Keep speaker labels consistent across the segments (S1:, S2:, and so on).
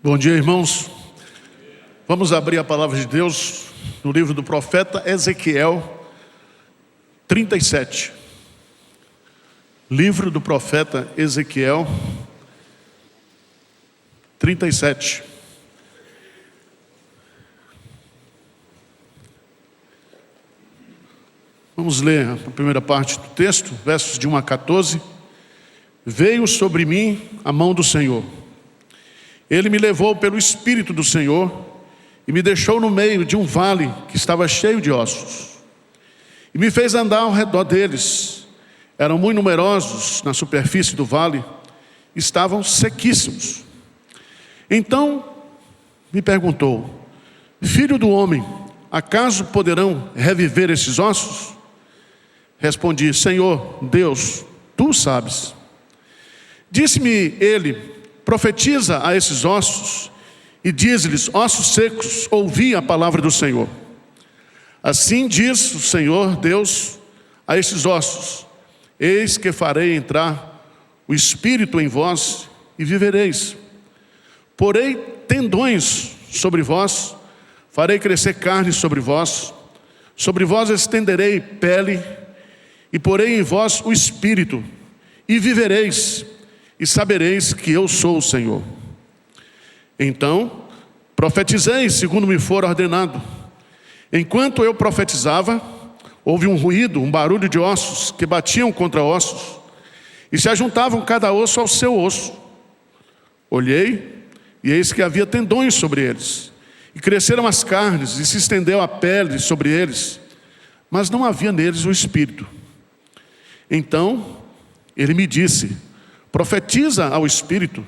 S1: Bom dia, irmãos. Vamos abrir a palavra de Deus no livro do profeta Ezequiel 37. Livro do profeta Ezequiel 37. Vamos ler a primeira parte do texto, versos de 1 a 14. Veio sobre mim a mão do Senhor. Ele me levou pelo Espírito do Senhor e me deixou no meio de um vale que estava cheio de ossos. E me fez andar ao redor deles. Eram muito numerosos na superfície do vale, estavam sequíssimos. Então me perguntou: Filho do homem, acaso poderão reviver esses ossos? Respondi: Senhor Deus, tu sabes. Disse-me ele: profetiza a esses ossos e diz-lhes: ossos secos, ouvi a palavra do Senhor. Assim diz o Senhor Deus a esses ossos: eis que farei entrar o Espírito em vós e vivereis. Porei tendões sobre vós, farei crescer carne sobre vós estenderei pele, e porei em vós o Espírito, e vivereis, e sabereis que eu sou o Senhor. Então profetizei segundo me for ordenado. Enquanto eu profetizava, houve um ruído, um barulho de ossos que batiam contra ossos, e se ajuntavam cada osso ao seu osso. Olhei, e eis que havia tendões sobre eles, e cresceram as carnes, e se estendeu a pele sobre eles, mas não havia neles o Espírito. Então ele me disse: profetiza ao Espírito,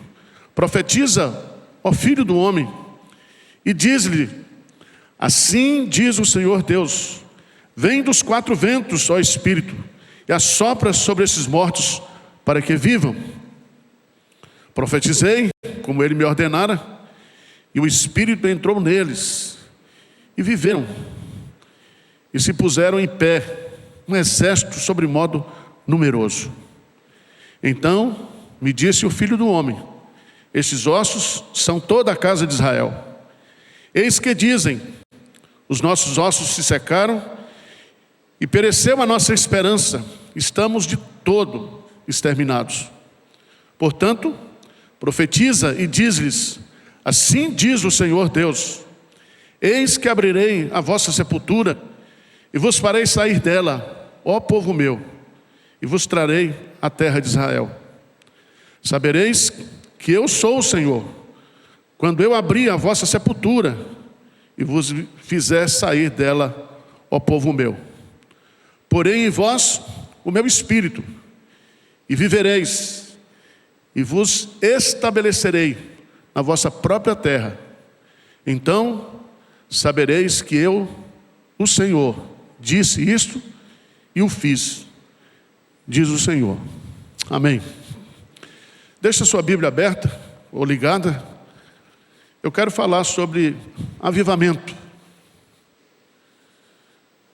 S1: profetiza ao Filho do homem, e diz-lhe: assim diz o Senhor Deus: vem dos quatro ventos, ó Espírito, e assopra sobre esses mortos, para que vivam. Profetizei, como ele me ordenara, e o Espírito entrou neles, e viveram, e se puseram em pé, um exército sobre modo numeroso. Então me disse o Filho do homem: estes ossos são toda a casa de Israel. Eis que dizem: os nossos ossos se secaram, e pereceu a nossa esperança, estamos de todo exterminados. Portanto, profetiza e diz-lhes: assim diz o Senhor Deus: eis que abrirei a vossa sepultura, e vos farei sair dela, ó povo meu, e vos trarei a terra de Israel. Sabereis que eu sou o Senhor, quando eu abrir a vossa sepultura, e vos fizer sair dela, ó povo meu. Porém em vós o meu Espírito, e vivereis, e vos estabelecerei na vossa própria terra. Então sabereis que eu, o Senhor, disse isto e o fiz, diz o Senhor. Amém. Deixa sua Bíblia aberta ou ligada. Eu quero falar sobre avivamento.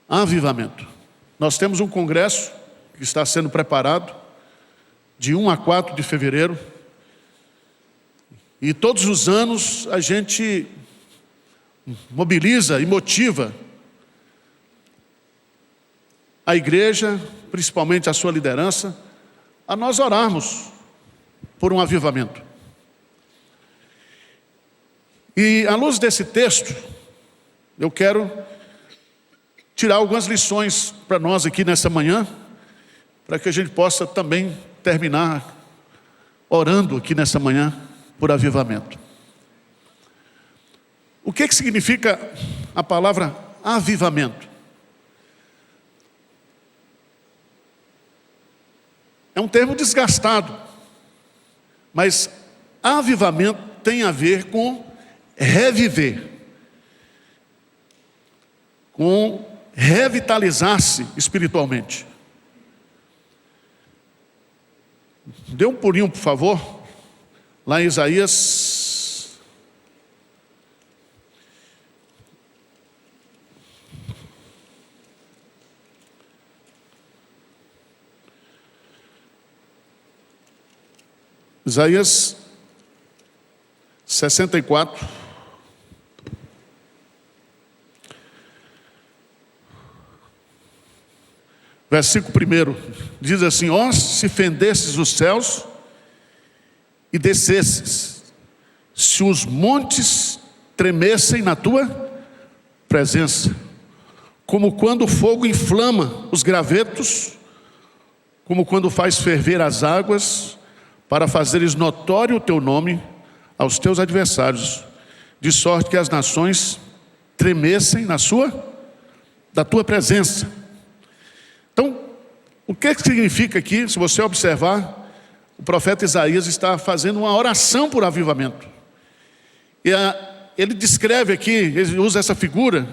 S1: Avivamento. Nós temos um congresso que está sendo preparado de 1 a 4 de fevereiro. E todos os anos a gente mobiliza e motiva a igreja, principalmente a sua liderança, a nós orarmos por um avivamento. E à luz desse texto, eu quero tirar algumas lições para nós aqui nessa manhã, para que a gente possa também terminar orando aqui nessa manhã por avivamento. O que significa a palavra avivamento? É um termo desgastado, mas avivamento tem a ver com reviver, com revitalizar-se espiritualmente. Dê um pulinho, por favor, lá em Isaías. Isaías 64. Versículo 1 diz assim: ó, se fendesses os céus e descesses, se os montes tremessem na tua presença, como quando o fogo inflama os gravetos, como quando faz ferver as águas, para fazeres notório o teu nome aos teus adversários, de sorte que as nações tremessem da tua presença. Então, o que significa aqui? Se você observar, o profeta Isaías está fazendo uma oração por avivamento. E ele descreve aqui, ele usa essa figura,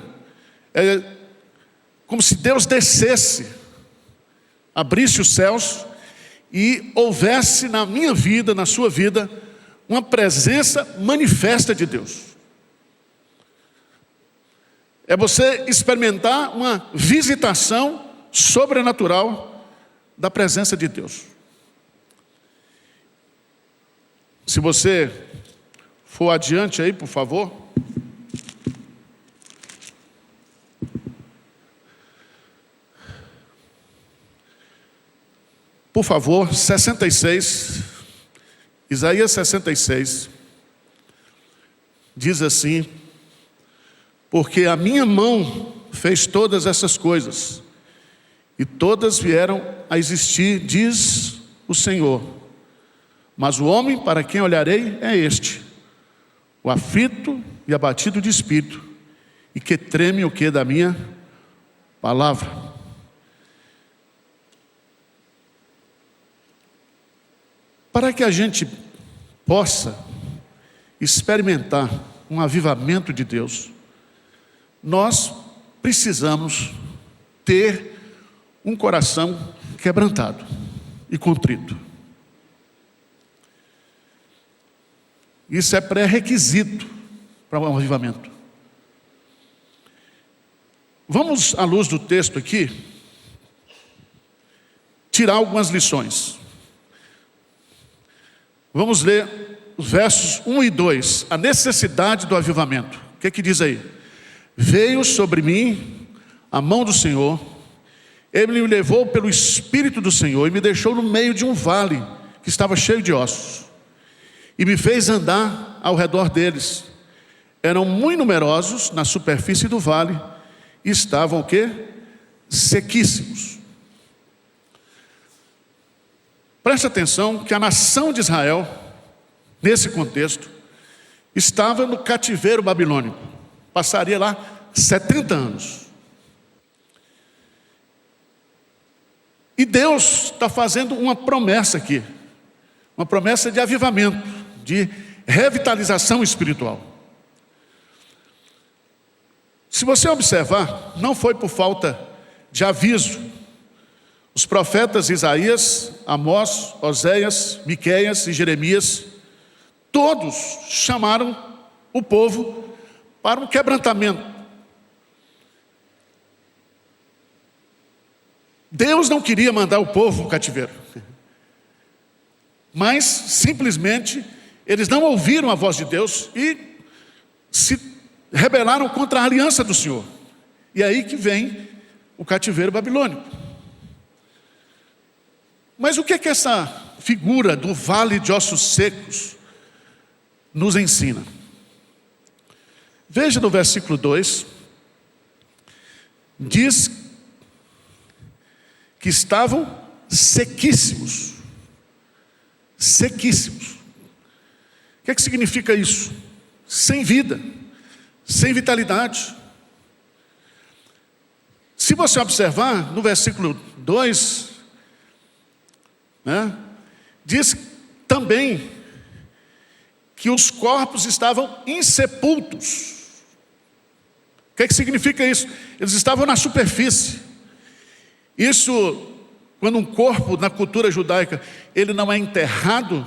S1: como se Deus descesse, abrisse os céus e houvesse na minha vida, na sua vida, uma presença manifesta de Deus. É você experimentar uma visitação sobrenatural da presença de Deus. Se você for adiante aí, por favor. Por favor, 66. Isaías 66. Diz assim: porque a minha mão fez todas essas coisas, e todas vieram a existir, diz o Senhor. Mas o homem para quem olharei é este, o aflito e abatido de espírito, e que treme o que da minha palavra. Para que a gente possa experimentar um avivamento de Deus, nós precisamos ter um coração quebrantado e contrito. Isso é pré-requisito para um avivamento. Vamos, à luz do texto aqui, tirar algumas lições. Vamos ler os versos 1 e 2, a necessidade do avivamento. O que diz aí? Veio sobre mim a mão do Senhor, Ele me levou pelo Espírito do Senhor e me deixou no meio de um vale que estava cheio de ossos, e me fez andar ao redor deles. Eram muito numerosos na superfície do vale, e estavam o quê? Sequíssimos. Preste atenção que a nação de Israel, nesse contexto, estava no cativeiro babilônico. Passaria lá 70 anos. E Deus está fazendo uma promessa aqui. Uma promessa de avivamento, de revitalização espiritual. Se você observar, não foi por falta de aviso. Os profetas Isaías, Amós, Oséias, Miqueias e Jeremias, todos chamaram o povo para um quebrantamento. Deus não queria mandar o povo ao cativeiro, mas simplesmente eles não ouviram a voz de Deus e se rebelaram contra a aliança do Senhor. E é aí que vem o cativeiro babilônico. Mas o que é que essa figura do vale de ossos secos nos ensina? Veja no versículo 2, diz que estavam sequíssimos. Sequíssimos. O que é que significa isso? Sem vida, sem vitalidade. Se você observar no versículo 2, diz também que os corpos estavam insepultos. O que é que significa isso? Eles estavam na superfície. Isso, quando um corpo na cultura judaica ele não é enterrado,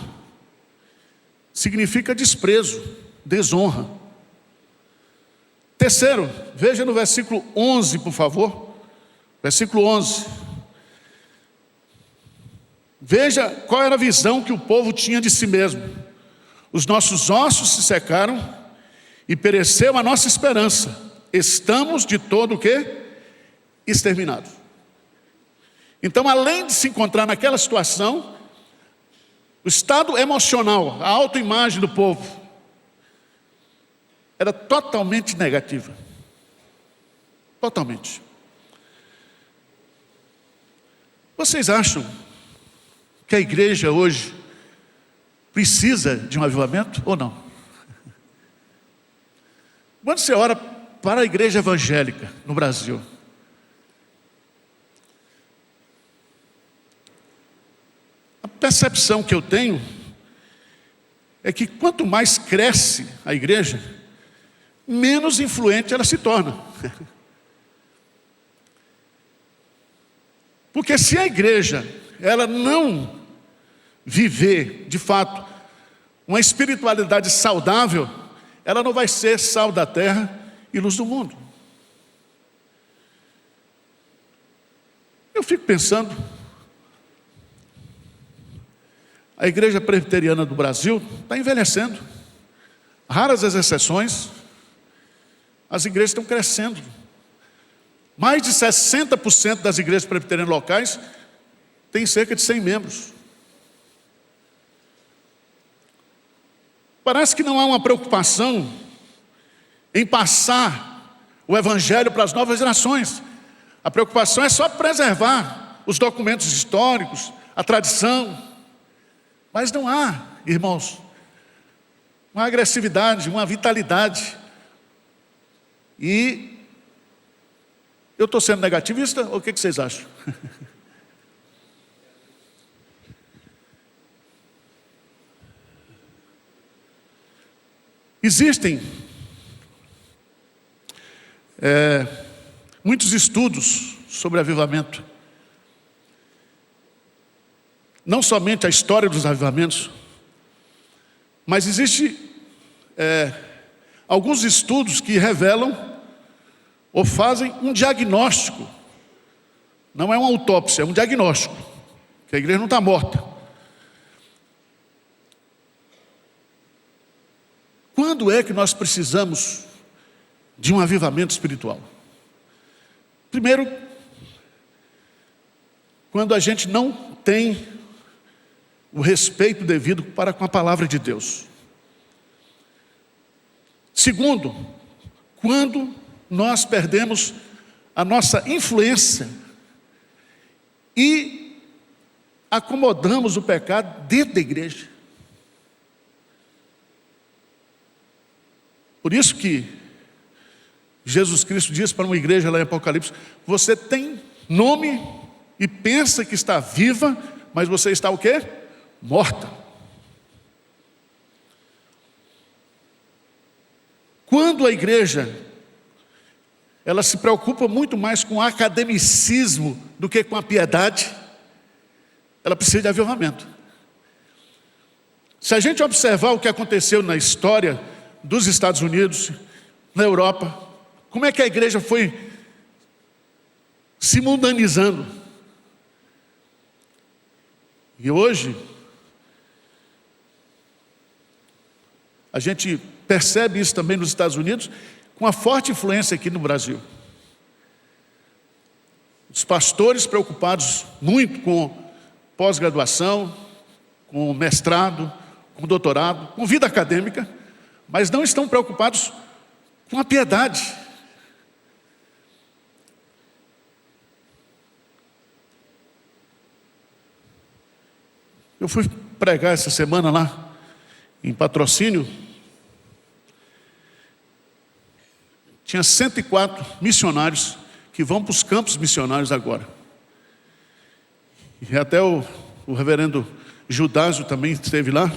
S1: significa desprezo, desonra. Terceiro, veja no versículo 11, por favor. Versículo 11. Veja qual era a visão que o povo tinha de si mesmo. Os nossos ossos se secaram e pereceu a nossa esperança. Estamos de todo o quê? Exterminados. Então, além de se encontrar naquela situação, o estado emocional, a autoimagem do povo era totalmente negativa. Totalmente. Vocês acham que a igreja hoje precisa de um avivamento ou não? Quando você ora para a igreja evangélica no Brasil, a percepção que eu tenho é que quanto mais cresce a igreja, menos influente ela se torna. Porque se a igreja, ela não viver, de fato, uma espiritualidade saudável, ela não vai ser sal da terra e luz do mundo. Eu fico pensando, a igreja presbiteriana do Brasil está envelhecendo. Raras as exceções, as igrejas estão crescendo. Mais de 60% das igrejas presbiterianas locais têm cerca de 100 membros. Parece que não há uma preocupação em passar o evangelho para as novas gerações. A preocupação é só preservar os documentos históricos, a tradição. Mas não há, irmãos, uma agressividade, uma vitalidade. E eu estou sendo negativista ou o que vocês acham? Existem muitos estudos sobre avivamento. Não somente a história dos avivamentos, mas existe alguns estudos que revelam ou fazem um diagnóstico. Não é uma autópsia, é um diagnóstico, que a igreja não está morta. Quando é que nós precisamos de um avivamento espiritual? Primeiro, quando a gente não tem o respeito devido para com a palavra de Deus. Segundo, quando nós perdemos a nossa influência e acomodamos o pecado dentro da igreja. Por isso que Jesus Cristo diz para uma igreja lá em Apocalipse: você tem nome e pensa que está viva, mas você está o quê? Morta. Quando a igreja, ela se preocupa muito mais com o academicismo do que com a piedade, ela precisa de avivamento. Se a gente observar o que aconteceu na história dos Estados Unidos, na Europa, como é que a igreja foi se mundanizando. E hoje, a gente percebe isso também nos Estados Unidos, com a forte influência aqui no Brasil. Os pastores preocupados muito com pós-graduação, com mestrado, com doutorado, com vida acadêmica, mas não estão preocupados com a piedade. Eu fui pregar essa semana lá em Patrocínio. Tinha 104 missionários que vão para os campos missionários agora. E até o reverendo Judásio também esteve lá.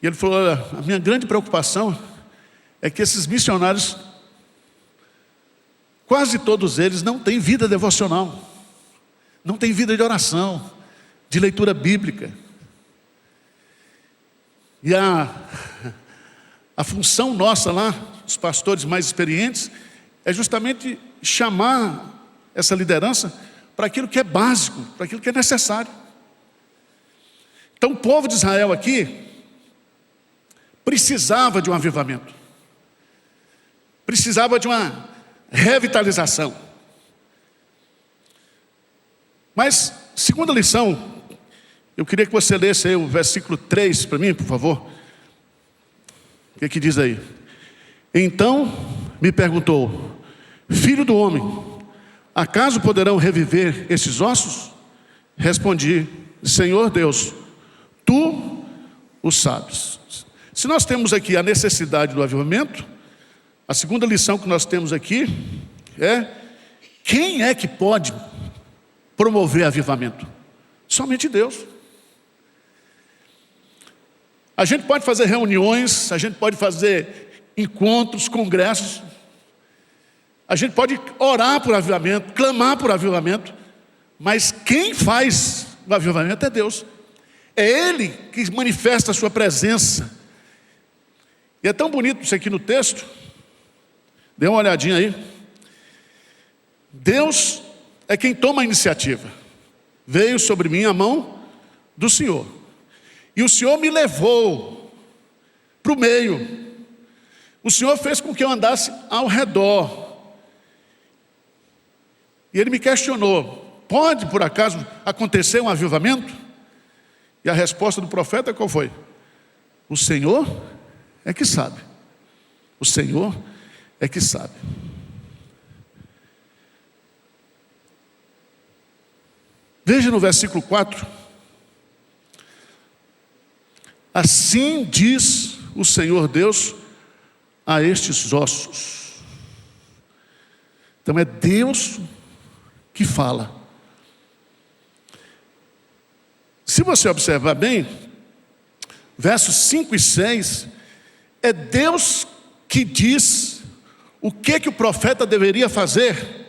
S1: E ele falou: olha, a minha grande preocupação é que esses missionários, quase todos eles, não têm vida devocional, não têm vida de oração, de leitura bíblica. E a função nossa lá, os pastores mais experientes, é justamente chamar essa liderança para aquilo que é básico, para aquilo que é necessário. Então o povo de Israel aqui precisava de um avivamento, precisava de uma revitalização. Mas, segunda lição, eu queria que você lesse aí o versículo 3 para mim, por favor. O que diz aí? Então me perguntou: filho do homem, acaso poderão reviver esses ossos? Respondi: Senhor Deus, tu o sabes. Se nós temos aqui a necessidade do avivamento, a segunda lição que nós temos aqui é: quem é que pode promover avivamento? Somente Deus. A gente pode fazer reuniões, a gente pode fazer encontros, congressos, a gente pode orar por avivamento, clamar por avivamento, mas quem faz o avivamento é Deus. É Ele que manifesta a sua presença. E é tão bonito isso aqui no texto. Dê uma olhadinha aí. Deus é quem toma a iniciativa. Veio sobre mim a mão do Senhor, e o Senhor me levou para o meio. O Senhor fez com que eu andasse ao redor. E Ele me questionou: pode por acaso acontecer um avivamento? E a resposta do profeta qual foi? O Senhor é que sabe. O Senhor é que sabe. Veja no versículo 4. Assim diz o Senhor Deus a estes ossos. Então é Deus que fala. Se você observar bem, versos 5 e 6, é Deus que diz o que o profeta deveria fazer.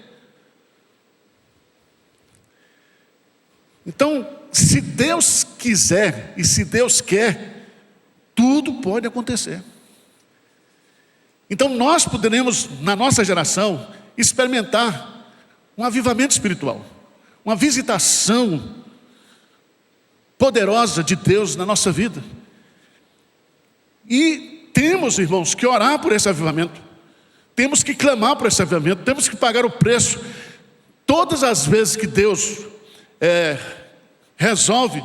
S1: Então, se Deus quiser e se Deus quer, tudo pode acontecer. Então nós poderemos, na nossa geração, experimentar um avivamento espiritual, uma visitação poderosa de Deus na nossa vida. E temos, irmãos, que orar por esse avivamento, temos que clamar por esse avivamento, temos que pagar o preço. Todas as vezes que Deus resolve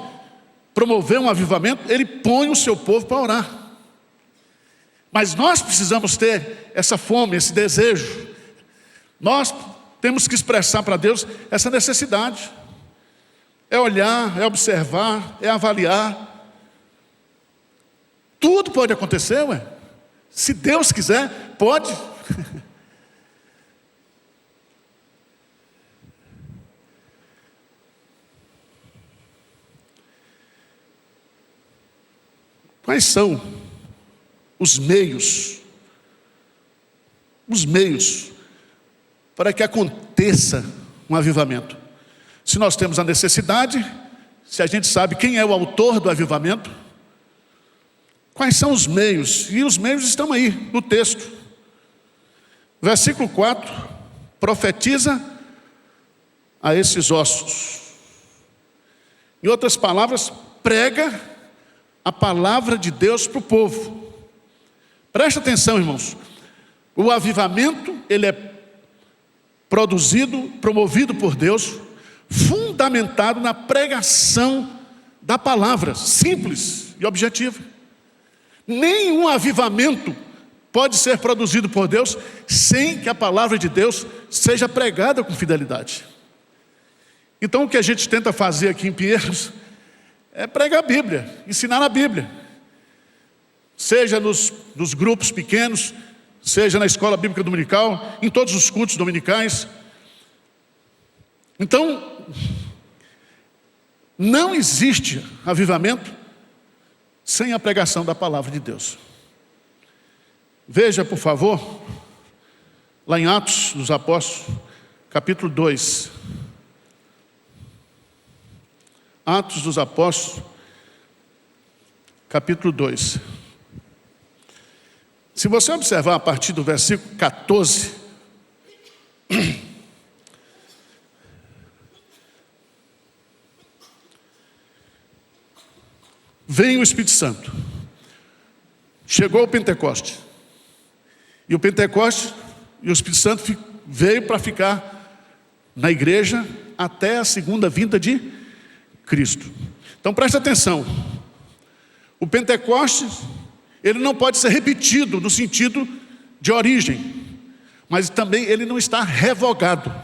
S1: promover um avivamento, Ele põe o seu povo para orar. Mas nós precisamos ter essa fome, esse desejo. Nós temos que expressar para Deus essa necessidade. É olhar, é observar, é avaliar. Tudo pode acontecer, ué. Se Deus quiser, pode. Quais são os meios para que aconteça um avivamento? Se nós temos a necessidade, se a gente sabe quem é o autor do avivamento, quais são os meios? E os meios estão aí no texto. Versículo 4, profetiza a esses ossos. Em outras palavras, prega a palavra de Deus para o povo. Presta atenção, irmãos. O avivamento, ele é produzido, promovido por Deus, fundamentado na pregação da palavra, simples e objetiva. Nenhum avivamento pode ser produzido por Deus sem que a palavra de Deus seja pregada com fidelidade. Então o que a gente tenta fazer aqui em Pinheiros é pregar a Bíblia, ensinar a Bíblia. Seja nos grupos pequenos, seja na escola bíblica dominical, em todos os cultos dominicais. Então, não existe avivamento sem a pregação da palavra de Deus. Veja, por favor, lá em Atos dos Apóstolos, capítulo 2. Atos dos Apóstolos, capítulo 2. Se você observar a partir do versículo 14, vem o Espírito Santo, Chegou o Pentecoste. E o Pentecoste e o Espírito Santo veio para ficar na igreja até a segunda vinda de Cristo. Então preste atenção. O Pentecostes, ele não pode ser repetido no sentido de origem, mas também ele não está revogado.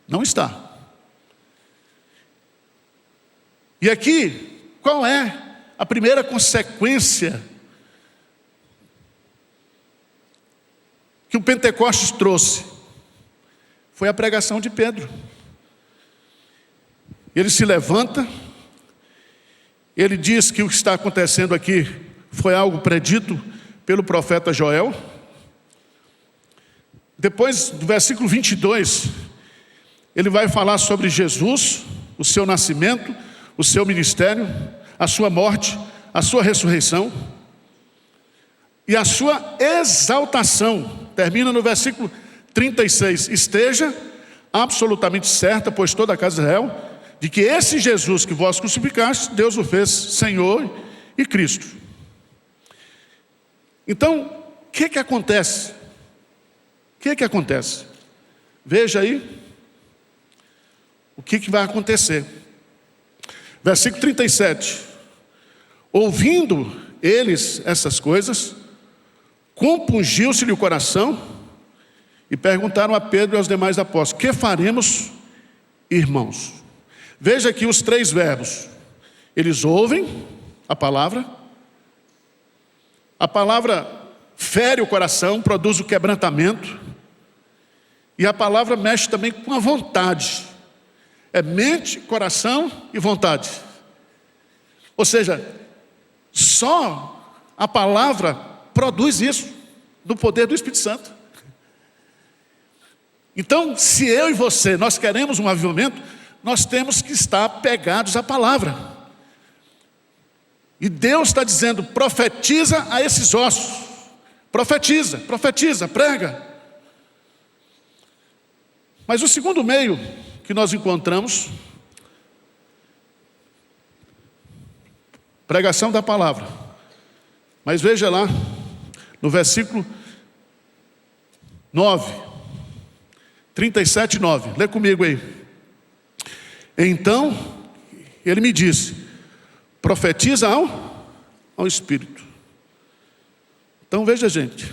S1: Não está. E aqui, qual é a primeira consequência que o Pentecostes trouxe? Foi a pregação de Pedro. Ele se levanta, ele diz que o que está acontecendo aqui foi algo predito pelo profeta Joel. Depois, do versículo 22, ele vai falar sobre Jesus, o seu nascimento, o seu ministério, a sua morte, a sua ressurreição e a sua exaltação. Termina no versículo 36. Esteja absolutamente certa, pois toda a casa de Israel, de que esse Jesus que vós crucificaste, Deus o fez Senhor e Cristo. Então, o que acontece? O que acontece? Veja aí o que vai acontecer. Versículo 37. Ouvindo eles essas coisas, compungiu-se-lhe o coração e perguntaram a Pedro e aos demais apóstolos: que faremos, irmãos? Veja aqui os três verbos. Eles ouvem a palavra fere o coração, produz o quebrantamento, e a palavra mexe também com a vontade. É mente, coração e vontade. Ou seja, só a palavra produz isso, do poder do Espírito Santo. Então, se eu e você, nós queremos um avivamento, nós temos que estar pegados à palavra. E Deus está dizendo: profetiza a esses ossos. Profetiza, prega. Mas o segundo meio que nós encontramos, pregação da palavra. Mas veja lá, no versículo 9, 37, 9. Lê comigo aí. Então, ele me disse: profetiza ao Espírito. Então veja, gente,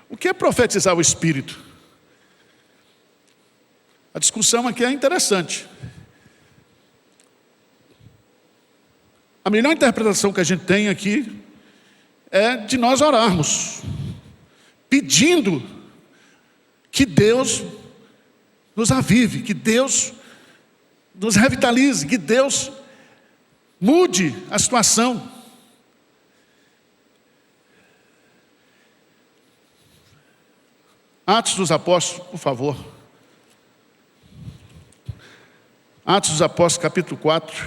S1: o que é profetizar o Espírito? A discussão aqui é interessante. A melhor interpretação que a gente tem aqui é de nós orarmos, pedindo que Deus nos avive, que Deus nos revitalize, que Deus mude a situação. Atos dos Apóstolos, por favor. Atos dos Apóstolos, capítulo 4.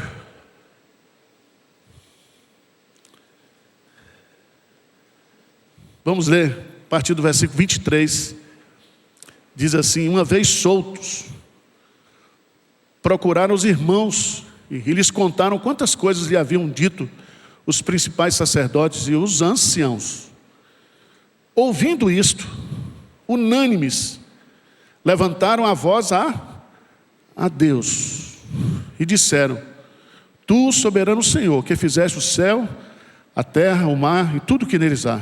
S1: Vamos ler a partir do versículo 23. Diz assim: uma vez soltos, procuraram os irmãos e lhes contaram quantas coisas lhe haviam dito os principais sacerdotes e os anciãos. Ouvindo isto, unânimes, levantaram a voz a Deus e disseram: tu, soberano Senhor, que fizeste o céu, a terra, o mar e tudo que neles há,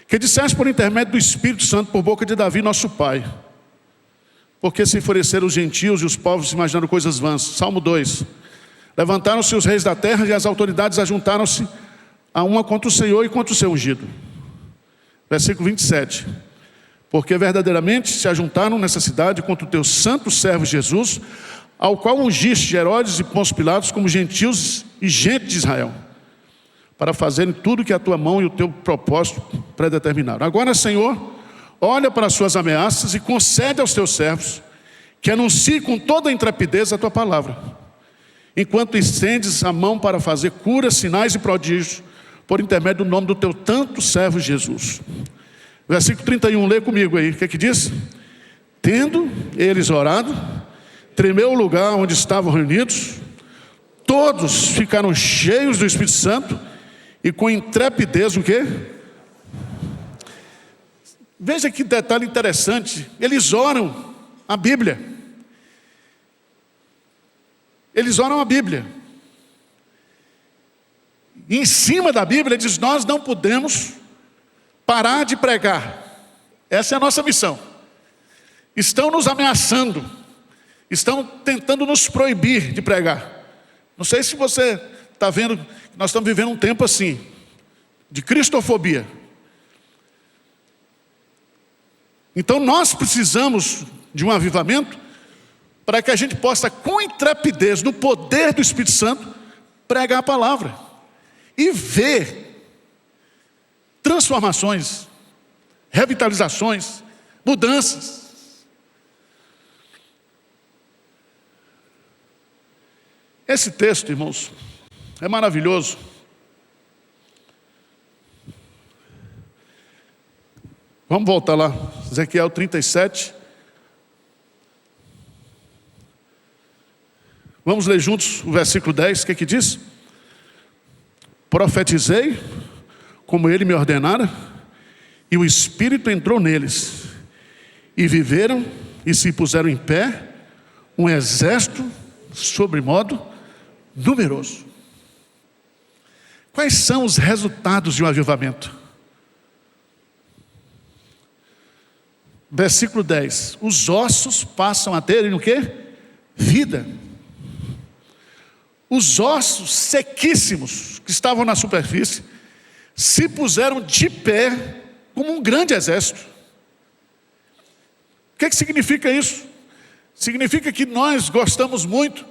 S1: que disseste por intermédio do Espírito Santo por boca de Davi nosso pai, porque se enfureceram os gentios e os povos imaginando coisas vãs. Salmo 2. Levantaram-se os reis da terra e as autoridades ajuntaram-se a uma contra o Senhor e contra o seu ungido. Versículo 27. Porque verdadeiramente se ajuntaram nessa cidade contra o teu santo servo Jesus, ao qual ungiste de Herodes e Pôncio Pilatos como gentios e gente de Israel, para fazerem tudo que a tua mão e o teu propósito predeterminaram. Agora, Senhor, olha para as suas ameaças e concede aos teus servos que anunciem com toda a intrepidez a tua palavra, enquanto estendes a mão para fazer curas, sinais e prodígios, por intermédio do nome do teu tanto servo Jesus. Versículo 31, lê comigo aí, o que diz? Tendo eles orado, tremeu o lugar onde estavam reunidos, todos ficaram cheios do Espírito Santo e com intrepidez o quê? Veja que detalhe interessante. Eles oram a Bíblia. Eles oram a Bíblia. E em cima da Bíblia ele diz: nós não podemos parar de pregar. Essa é a nossa missão. Estão nos ameaçando, estão tentando nos proibir de pregar. Não sei se você está vendo, nós estamos vivendo um tempo assim, de cristofobia. Então nós precisamos de um avivamento para que a gente possa, com intrepidez, no poder do Espírito Santo, pregar a palavra e ver transformações, revitalizações, mudanças. Esse texto, irmãos, é maravilhoso. Vamos voltar lá, Ezequiel 37. Vamos ler juntos o versículo 10, o que diz? Profetizei, como ele me ordenara, e o Espírito entrou neles, e viveram e se puseram em pé, um exército sobremodo numeroso. Quais são os resultados de um avivamento? Versículo 10. Os ossos passam a terem o quê? Vida. Os ossos sequíssimos que estavam na superfície se puseram de pé como um grande exército. O que significa isso? Significa que nós gostamos muito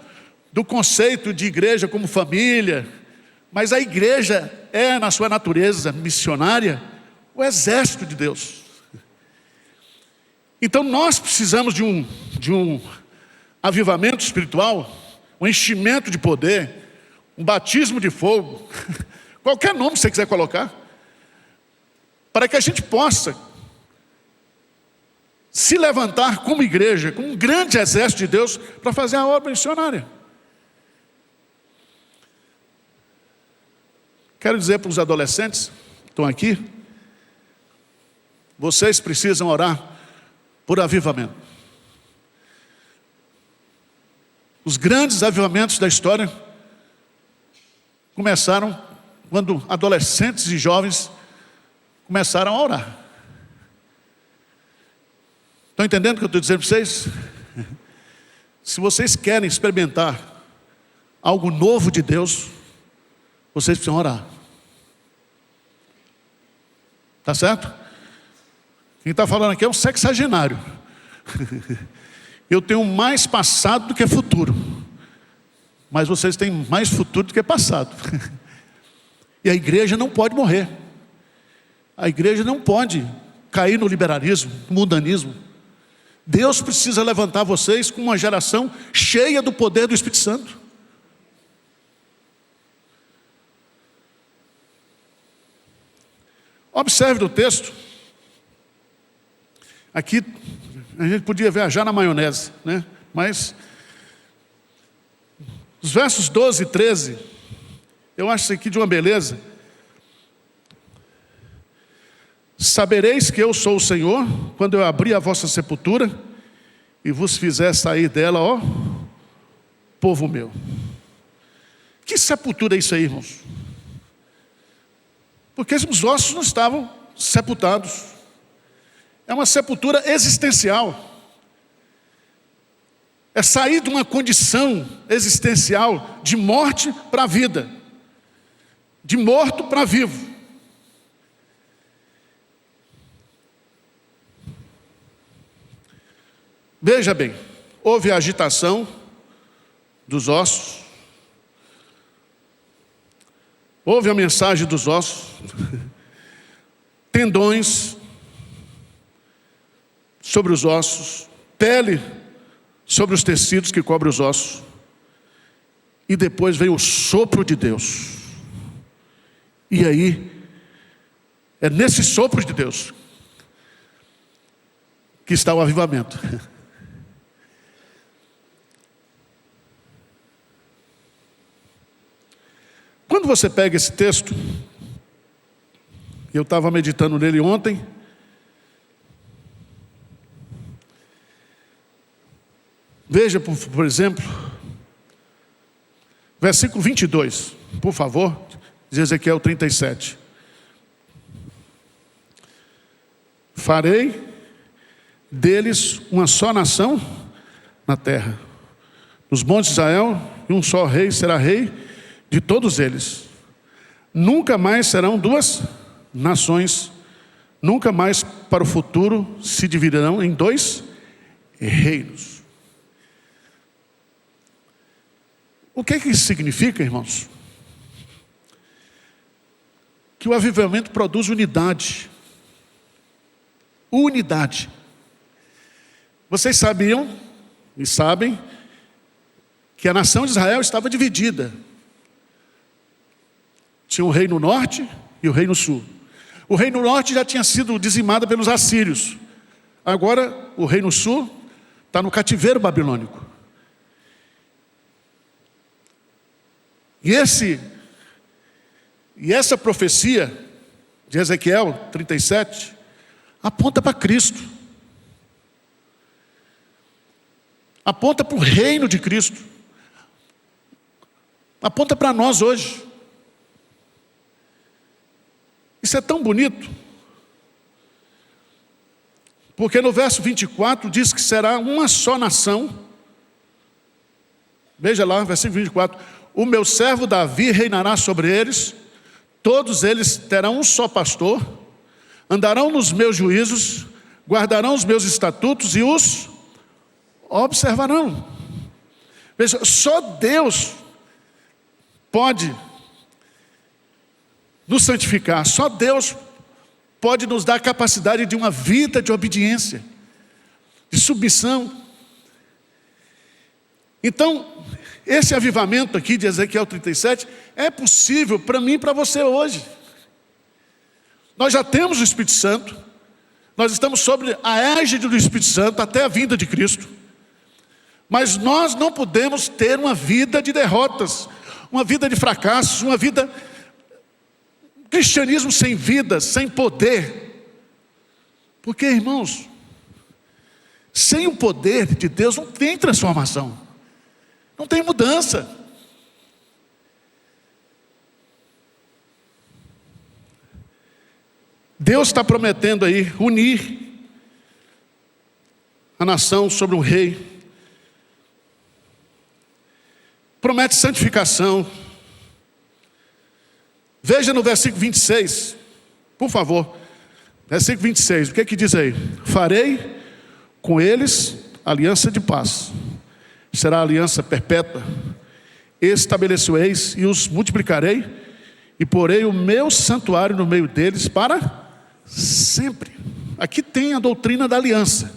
S1: do conceito de igreja como família, mas a igreja é, na sua natureza missionária, o exército de Deus. Então nós precisamos de um avivamento espiritual, um enchimento de poder, um batismo de fogo, qualquer nome que você quiser colocar, para que a gente possa se levantar como igreja, como um grande exército de Deus, para fazer a obra missionária. Quero dizer para os adolescentes que estão aqui, vocês precisam orar por avivamento. Os grandes avivamentos da história começaram quando adolescentes e jovens começaram a orar. Estão entendendo o que eu estou dizendo para vocês? Se vocês querem experimentar algo novo de Deus, vocês precisam orar. Tá certo? Quem está falando aqui é um sexagenário. Eu tenho mais passado do que futuro, mas vocês têm mais futuro do que passado. E a igreja não pode morrer. A igreja não pode cair no liberalismo, no mundanismo. Deus precisa levantar vocês com uma geração cheia do poder do Espírito Santo. Observe no texto. Aqui a gente podia viajar na maionese, né? Mas os versos 12 e 13, eu acho isso aqui de uma beleza. Sabereis que eu sou o Senhor, quando eu abrir a vossa sepultura e vos fizer sair dela, ó, povo meu. Que sepultura é isso aí, irmãos? Porque os ossos não estavam sepultados. É uma sepultura existencial. É sair de uma condição existencial de morte para a vida, de morto para vivo. Veja bem, houve a agitação dos ossos, houve a mensagem dos ossos, tendões sobre os ossos, pele sobre os tecidos que cobrem os ossos, e depois veio o sopro de Deus. E aí, é nesse sopro de Deus que está o avivamento. Quando você pega esse texto, eu estava meditando nele ontem. Veja, por exemplo, versículo 22, por favor, de Ezequiel 37. Farei deles uma só nação na terra, nos montes de Israel, e um só rei será rei de todos eles. Nunca mais serão duas nações, nunca mais para o futuro se dividirão em dois reinos. O que isso significa, irmãos? Que o avivamento produz unidade. Unidade. Vocês sabiam e sabem que a nação de Israel estava dividida. Tinha o reino norte e o reino sul. O reino norte já tinha sido dizimado pelos assírios. Agora o reino sul está no cativeiro babilônico. E essa profecia de Ezequiel 37 aponta para Cristo. Aponta para o reino de Cristo. Aponta para nós hoje. Isso é tão bonito. Porque no verso 24 diz que será uma só nação. Veja lá, versículo 24. O meu servo Davi reinará sobre eles, todos eles terão um só pastor, andarão nos meus juízos, guardarão os meus estatutos e os observarão. Veja, só Deus pode nos santificar, só Deus pode nos dar a capacidade de uma vida de obediência, de submissão. Então, esse avivamento aqui de Ezequiel 37 é possível para mim e para você hoje. Nós já temos o Espírito Santo, nós estamos sobre a égide do Espírito Santo até a vinda de Cristo. Mas nós não podemos ter uma vida de derrotas, uma vida de fracassos, uma vida... cristianismo sem vida, sem poder. Porque, irmãos, sem o poder de Deus não tem transformação. Não tem mudança. Deus está prometendo aí unir a nação sobre um rei. Promete santificação. Veja no versículo 26, por favor. Versículo 26, o que diz aí? Farei com eles aliança de paz. Será aliança perpétua. Estabelecereis e os multiplicarei, e porei o meu santuário no meio deles para sempre. Aqui tem a doutrina da aliança.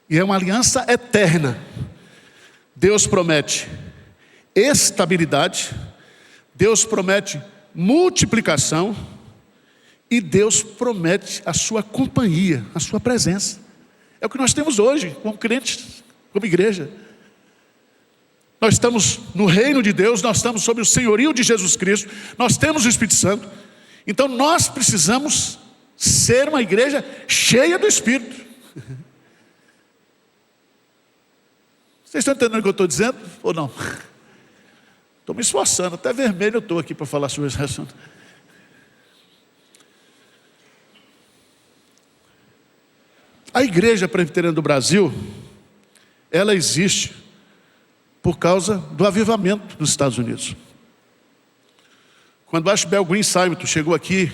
S1: E é uma aliança eterna. Deus promete estabilidade, Deus promete multiplicação, e Deus promete a sua companhia, a sua presença. É o que nós temos hoje, como crentes, como igreja. Nós estamos no reino de Deus, nós estamos sob o senhorio de Jesus Cristo, nós temos o Espírito Santo. Então nós precisamos ser uma igreja cheia do Espírito. Vocês estão entendendo o que eu estou dizendo? Ou não? Estou me esforçando, até vermelho eu estou aqui para falar sobre esse assunto. A Igreja Presbiteriana do Brasil, ela existe por causa do avivamento dos Estados Unidos. Quando Ashbel Green Simon chegou aqui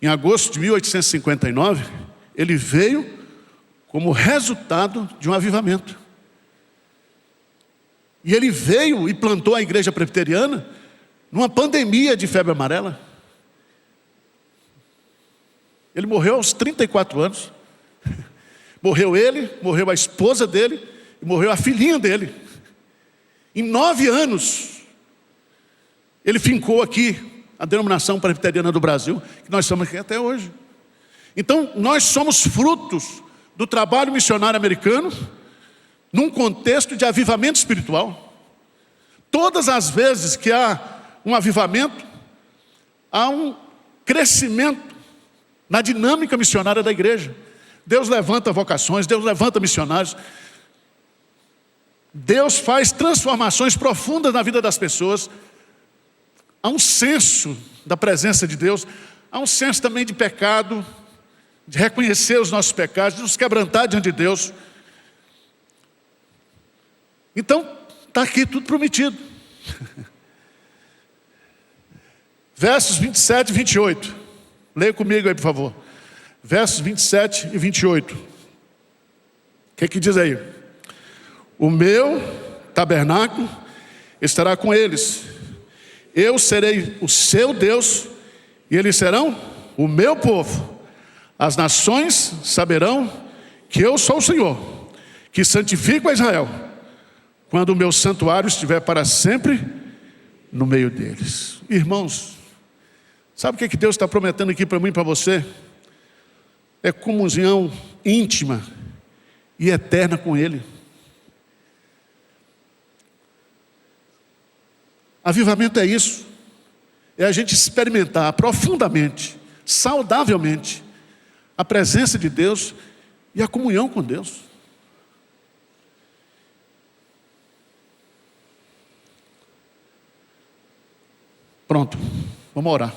S1: em agosto de 1859, ele veio como resultado de um avivamento. E ele veio e plantou a igreja presbiteriana numa pandemia de febre amarela. Ele morreu aos 34 anos. Morreu ele, morreu a esposa dele e morreu a filhinha dele. Em 9 anos, ele fincou aqui a denominação presbiteriana do Brasil, que nós estamos aqui até hoje. Então, nós somos frutos do trabalho missionário americano, num contexto de avivamento espiritual. Todas as vezes que há um avivamento, há crescimento na dinâmica missionária da igreja. Deus levanta vocações, Deus levanta missionários. Deus faz transformações profundas na vida das pessoas. Há um senso da presença de Deus, há um senso também de pecado, de reconhecer os nossos pecados, de nos quebrantar diante de Deus. Então, está aqui tudo prometido. Versos 27 e 28. Leia comigo aí, por favor. Versos 27 e 28. O que diz aí? O meu tabernáculo estará com eles. Eu serei o seu Deus e eles serão o meu povo. As nações saberão que eu sou o Senhor, que santifico a Israel, quando o meu santuário estiver para sempre no meio deles. Irmãos, sabe o que Deus está prometendo aqui para mim e para você? É comunhão íntima e eterna com Ele. Avivamento é isso. É a gente experimentar profundamente, saudavelmente, a presença de Deus e a comunhão com Deus. Pronto, vamos orar.